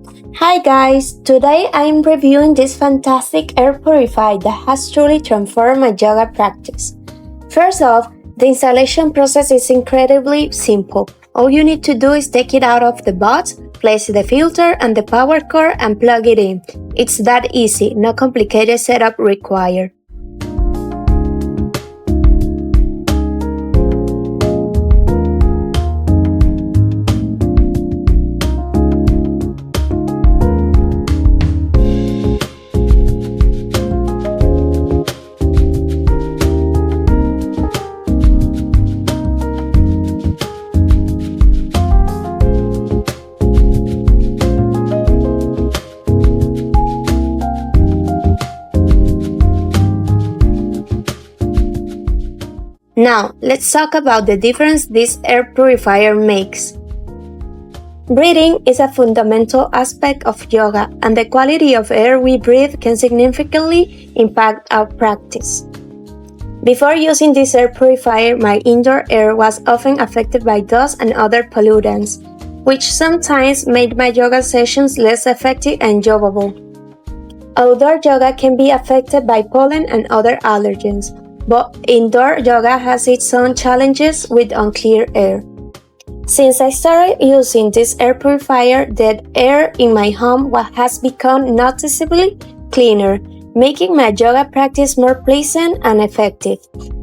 Hi guys, today I'm reviewing this fantastic air purifier that has truly transformed my yoga practice. First off, the installation process is incredibly simple. All you need to do is take it out of the box, place the filter and the power cord and plug it in. It's that easy, no complicated setup required. Now, let's talk about the difference this air purifier makes. Breathing is a fundamental aspect of yoga, and the quality of air we breathe can significantly impact our practice. Before using this air purifier, my indoor air was often affected by dust and other pollutants, which sometimes made my yoga sessions less effective and enjoyable. Outdoor yoga can be affected by pollen and other allergens, but indoor yoga has its own challenges with unclear air. Since I started using this air purifier, the air in my home has become noticeably cleaner, making my yoga practice more pleasant and effective.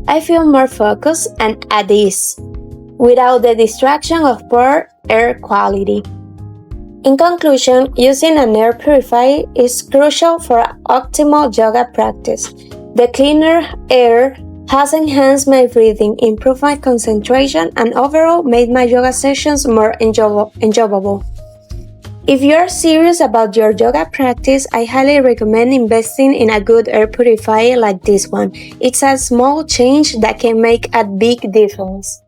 I feel more focused and at ease, without the distraction of poor air quality. In conclusion, using an air purifier is crucial for optimal yoga practice. The cleaner air has enhanced my breathing, improved my concentration, and overall made my yoga sessions more enjoyable. If you're serious about your yoga practice, I highly recommend investing in a good air purifier like this one. It's a small change that can make a big difference.